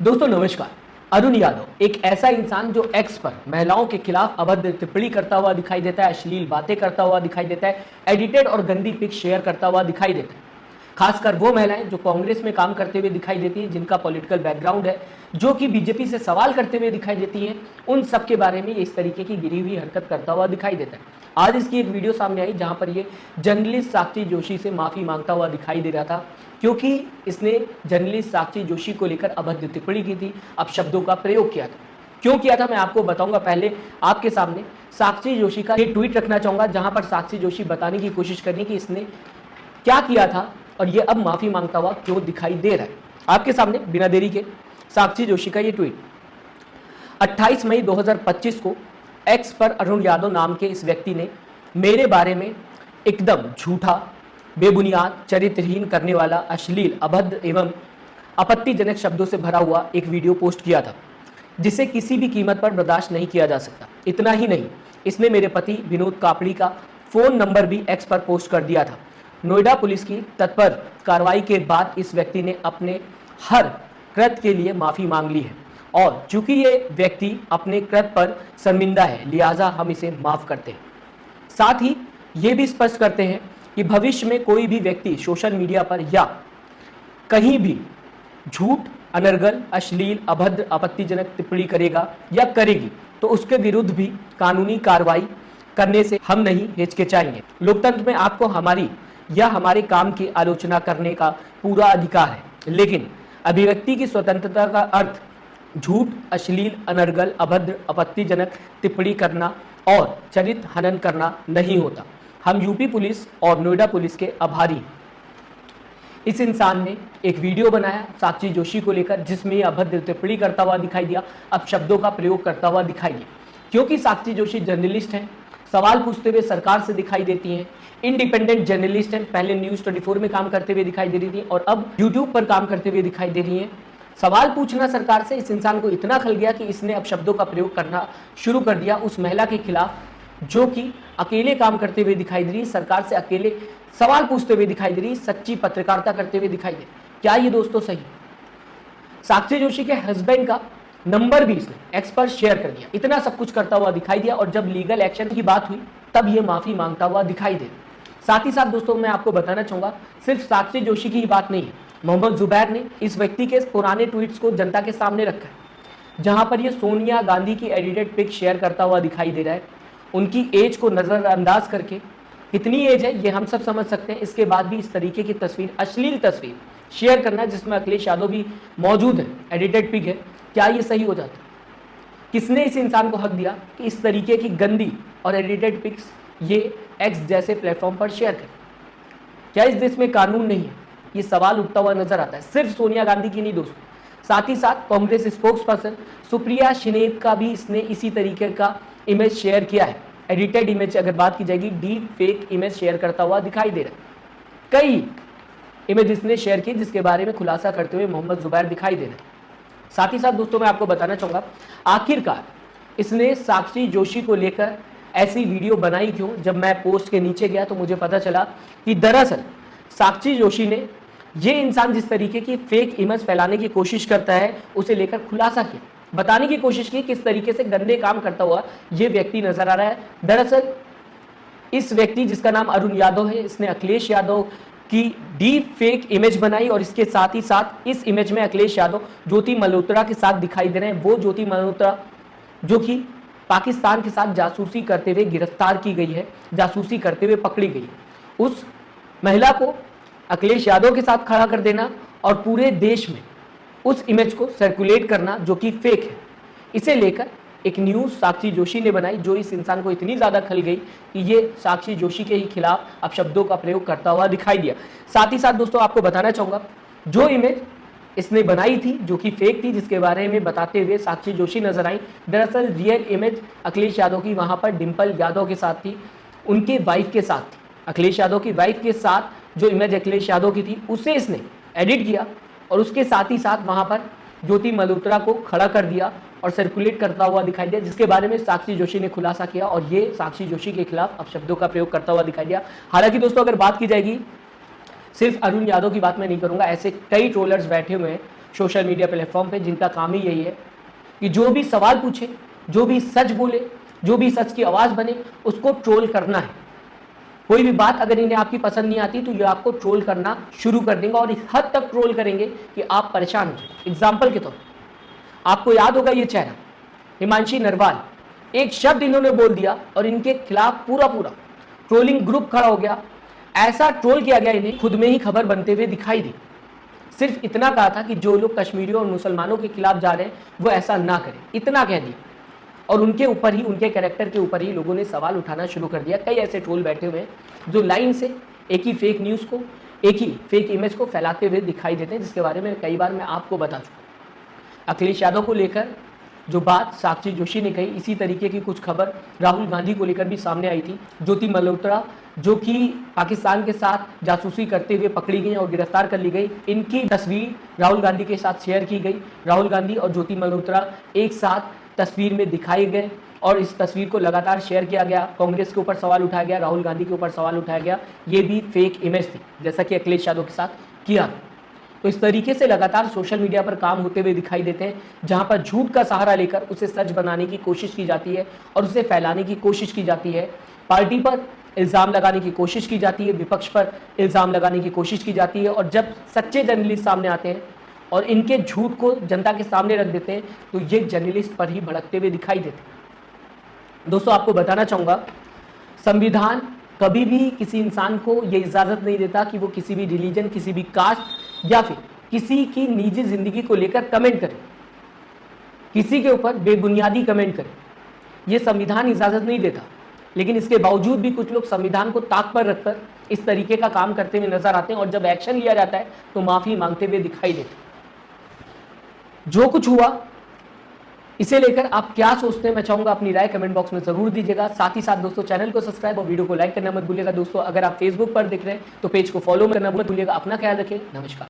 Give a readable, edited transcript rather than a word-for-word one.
दोस्तों नमस्कार। अरुण यादव एक ऐसा इंसान जो एक्स पर महिलाओं के खिलाफ अभद्र टिप्पणी करता हुआ दिखाई देता है, अश्लील बातें करता हुआ दिखाई देता है, एडिटेड और गंदी पिक शेयर करता हुआ दिखाई देता है। खासकर वो महिलाएं जो कांग्रेस में काम करते हुए दिखाई देती हैं, जिनका पॉलिटिकल बैकग्राउंड है, जो कि बीजेपी से सवाल करते हुए दिखाई देती हैं, उन सब के बारे में इस तरीके की गिरी हुई हरकत करता हुआ दिखाई देता है। आज इसकी एक वीडियो सामने आई जहां पर ये जर्नलिस्ट साक्षी जोशी से माफी मांगता हुआ दिखाई दे रहा था, क्योंकि इसने जर्नलिस्ट साक्षी जोशी को लेकर अभद्र टिप्पणी की थी, अपशब्दों का प्रयोग किया था। क्यों किया था मैं आपको बताऊंगा। पहले आपके सामने साक्षी जोशी का एक ट्वीट रखना चाहूंगा जहां पर साक्षी जोशी बताने की कोशिश करनी कि इसने क्या किया था और ये अब माफी मांगता हुआ क्यों दिखाई दे रहा है। आपके सामने बिना देरी के साक्षी जोशी का ये ट्वीट। 28 मई 2025 को एक्स पर अरुण यादव नाम के इस व्यक्ति ने मेरे बारे में एकदम झूठा, बेबुनियाद, चरित्रहीन करने वाला, अश्लील, अभद्र एवं आपत्तिजनक शब्दों से भरा हुआ एक वीडियो पोस्ट किया था, जिसे किसी भी कीमत पर बर्दाश्त नहीं किया जा सकता। इतना ही नहीं, इसने मेरे पति विनोद कापड़ी का फोन नंबर भी एक्स पर पोस्ट कर दिया था। नोएडा पुलिस की तत्पर कार्रवाई के बाद इस व्यक्ति ने अपने हर कृत्य के लिए माफी मांग ली है और चूंकि ये व्यक्ति अपने कृत्य पर शर्मिंदा है, लिहाजा हम इसे माफ करते हैं। साथ ही ये भी स्पष्ट करते हैं कि भविष्य में कोई भी व्यक्ति सोशल मीडिया पर या कहीं भी झूठ, अनर्गल, अश्लील, अभद्र, आपत्तिजनक टिप्पणी करेगा या करेगी तो उसके विरुद्ध भी कानूनी कार्रवाई करने से हम नहीं हिचकिचाएंगे। लोकतंत्र में आपको हमारी या हमारे काम की आलोचना करने का पूरा अधिकार है, लेकिन अभिव्यक्ति की स्वतंत्रता का अर्थ झूठ, अश्लील, अनर्गल, अभद्र, आपत्तिजनक टिप्पणी करना और चरित्र हनन करना नहीं होता। हम यूपी पुलिस और नोएडा पुलिस के आभारी हैं। इस इंसान ने एक वीडियो बनाया साक्षी जोशी को लेकर, जिसमें अभद्र टिप्पणी करता हुआ दिखाई दिया, अपशब्दों का प्रयोग करता हुआ दिखाई दिया। क्योंकि साक्षी जोशी जर्नलिस्ट हैं, सवाल पूछते हुए सरकार से दिखाई देती हैं, इंडिपेंडेंट जर्नलिस्ट हैं, पहले न्यूज़ 24 में काम करते हुए दिखाई दे रही थी और अब यूट्यूब पर काम करते हुए दिखाई दे रही हैं। सवाल पूछना सरकार से इस इंसान को इतना खल गया कि इसने अपशब्दों का प्रयोग करना शुरू कर दिया उस महिला के खिलाफ जो कि अकेले काम करते हुए दिखाई दे रही, सरकार से अकेले सवाल पूछते हुए दिखाई दे रही, सच्ची पत्रकारिता करते हुए दिखाई दे। क्या ये दोस्तों सही? साक्षी जोशी के हस्बैंड का नंबर भी इसने एक्स पर शेयर कर दिया, इतना सब कुछ करता हुआ दिखाई दिया और जब लीगल एक्शन की बात हुई तब ये माफी मांगता हुआ दिखाई दे। साथ ही साथ दोस्तों मैं आपको बताना चाहूंगा, सिर्फ साक्षी जोशी की ही बात नहीं है, मोहम्मद जुबैर ने इस व्यक्ति के पुराने ट्वीट्स को जनता के सामने रखा है, जहां पर ये सोनिया गांधी की एडिटेड पिक शेयर करता हुआ दिखाई दे रहा है। उनकी एज को नजरअंदाज करके, कितनी एज है ये हम सब समझ सकते हैं, इसके बाद भी इस तरीके की तस्वीर, अश्लील तस्वीर शेयर करना जिसमें अखिलेश यादव भी मौजूद है, एडिटेड पिक है, क्या ये सही हो जाता? किसने इस इंसान को हक दिया कि इस तरीके की गंदी और एडिटेड पिक्स ये एक्स जैसे प्लेटफॉर्म पर शेयर करें? क्या इस देश में कानून नहीं है? ये सवाल उठता हुआ नजर आता है, सिर्फ सोनिया गांधी की नहीं दोस्तों, साथ ही साथ कांग्रेस स्पोक्स पर्सन सुप्रिया शिनेत का भी इसने इसी तरीके का इमेज शेयर किया है। एडिटेड इमेज अगर बात की जाएगी, डीप फेक इमेज शेयर करता हुआ दिखाई दे रहा है। कई इमेज इसने शेयर की जिसके बारे में खुलासा करते हुए मोहम्मद जुबैर दिखाई दे रहे हैं। साथ ही साथ दोस्तों मैं आपको बताना चाहूंगा, आखिरकार इसने साक्षी जोशी को लेकर ऐसी वीडियो बनाई क्यों? जब मैं पोस्ट के नीचे गया तो मुझे पता चला कि दरअसल साक्षी जोशी ने ये इंसान जिस तरीके की फेक इमेज फैलाने की कोशिश करता है उसे लेकर खुलासा किया, बताने की कोशिश की किस तरीके से गंदे काम करता हुआ ये व्यक्ति नजर आ रहा है। दरअसल इस व्यक्ति जिसका नाम अरुण यादव है, इसने अखिलेश यादव की डीप फेक इमेज बनाई और इसके साथ ही साथ इस इमेज में अखिलेश यादव ज्योति मल्होत्रा के साथ दिखाई दे रहे हैं। वो ज्योति मल्होत्रा जो कि पाकिस्तान के साथ जासूसी करते हुए गिरफ्तार की गई है, जासूसी करते हुए पकड़ी गई है। उस महिला को अखिलेश यादव के साथ खड़ा कर देना और पूरे देश में उस इमेज को सर्कुलेट करना जो कि फेक है, इसे लेकर एक न्यूज़ साक्षी जोशी ने बनाई जो इस इंसान को इतनी ज़्यादा खल गई कि ये साक्षी जोशी के ही खिलाफ अपशब्दों का प्रयोग करता हुआ दिखाई दिया। साथ ही साथ दोस्तों आपको बताना चाहूँगा, जो इमेज इसने बनाई थी जो कि फेक थी, जिसके बारे में बताते हुए साक्षी जोशी नजर आई, दरअसल रियल इमेज अखिलेश यादव की वहाँ पर डिम्पल यादव के साथ थी, उनके वाइफ के साथ थी। अखिलेश यादव की वाइफ के साथ जो इमेज अखिलेश यादव की थी उसे इसने एडिट किया और उसके साथ ही साथ वहाँ पर ज्योति मल्होत्रा को खड़ा कर दिया और सर्कुलेट करता हुआ दिखाई दिया, जिसके बारे में साक्षी जोशी ने खुलासा किया और ये साक्षी जोशी के खिलाफ अपशब्दों का प्रयोग करता हुआ दिखाई दिया। हालांकि दोस्तों अगर बात की जाएगी, सिर्फ अरुण यादव की बात मैं नहीं करूंगा, ऐसे कई ट्रोलर्स बैठे हुए हैं सोशल मीडिया प्लेटफॉर्म पे, जिनका काम ही यही है कि जो भी सवाल पूछे, जो भी सच बोले, जो भी सच की आवाज़ बने, उसको ट्रोल करना है। कोई भी बात अगर इन्हें आपकी पसंद नहीं आती तो ये आपको ट्रोल करना शुरू कर देंगे और इस हद तक ट्रोल करेंगे कि आप परेशान हो जाए। एग्जाम्पल के तौर पर आपको याद होगा ये चेहरा, हिमांशी नरवाल, एक शब्द इन्होंने बोल दिया और इनके खिलाफ पूरा ट्रोलिंग ग्रुप खड़ा हो गया। ऐसा ट्रोल किया गया, इन्हें खुद में ही खबर बनते हुए दिखाई दी। सिर्फ इतना कहा था कि जो लोग कश्मीरियों और मुसलमानों के खिलाफ जा रहे हैं वो ऐसा ना करें, इतना कह दिया। और उनके ऊपर ही, उनके कैरेक्टर के ऊपर ही लोगों ने सवाल उठाना शुरू कर दिया। कई ऐसे ट्रोल बैठे हुए हैं जो लाइन से एक ही फेक न्यूज़ को, एक ही फेक इमेज को फैलाते हुए दिखाई देते हैं, जिसके बारे में कई बार मैं आपको बता चुका। अखिलेश यादव को लेकर जो बात साक्षी जोशी ने कही, इसी तरीके की कुछ खबर राहुल गांधी को लेकर भी सामने आई थी। ज्योति मल्होत्रा जो कि पाकिस्तान के साथ जासूसी करते हुए पकड़ी गई और गिरफ्तार कर ली गई, इनकी तस्वीर राहुल गांधी के साथ शेयर की गई। राहुल गांधी और ज्योति मल्होत्रा एक साथ तस्वीर में दिखाए गए और इस तस्वीर को लगातार शेयर किया गया। कांग्रेस के ऊपर सवाल उठाया गया, राहुल गांधी के ऊपर सवाल उठाया गया, ये भी फेक इमेज थी, जैसा कि अखिलेश यादव के साथ किया। तो इस तरीके से लगातार सोशल मीडिया पर काम होते हुए दिखाई देते हैं, जहां पर झूठ का सहारा लेकर उसे सच बनाने की कोशिश की जाती है और उसे फैलाने की कोशिश की जाती है। पार्टी पर इल्ज़ाम लगाने की कोशिश की जाती है, विपक्ष पर इल्ज़ाम लगाने की कोशिश की जाती है, और जब सच्चे जर्नलिस्ट सामने आते हैं और इनके झूठ को जनता के सामने रख देते हैं तो ये जर्नलिस्ट पर ही भड़कते हुए दिखाई देते हैं। दोस्तों, आपको बताना चाहूँगा, संविधान कभी भी किसी इंसान को ये इजाज़त नहीं देता कि वो किसी भी रिलीजन, किसी भी कास्ट या फिर किसी की निजी ज़िंदगी को लेकर कमेंट करे, किसी के ऊपर बेबुनियादी कमेंट करे। ये संविधान इजाज़त नहीं देता, लेकिन इसके बावजूद भी कुछ लोग संविधान को ताक पर रखकर इस तरीके का काम करते हुए नजर आते हैं और जब एक्शन लिया जाता है तो माफ़ी मांगते हुए दिखाई देते हैं। जो कुछ हुआ, इसे लेकर आप क्या सोचते हैं, मैं चाहूंगा अपनी राय कमेंट बॉक्स में जरूर दीजिएगा। साथ ही साथ दोस्तों, चैनल को सब्सक्राइब और वीडियो को लाइक करना मत भूलिएगा। दोस्तों, अगर आप फेसबुक पर देख रहे हैं तो पेज को फॉलो करना मत भूलिएगा। अपना ख्याल रखें। नमस्कार।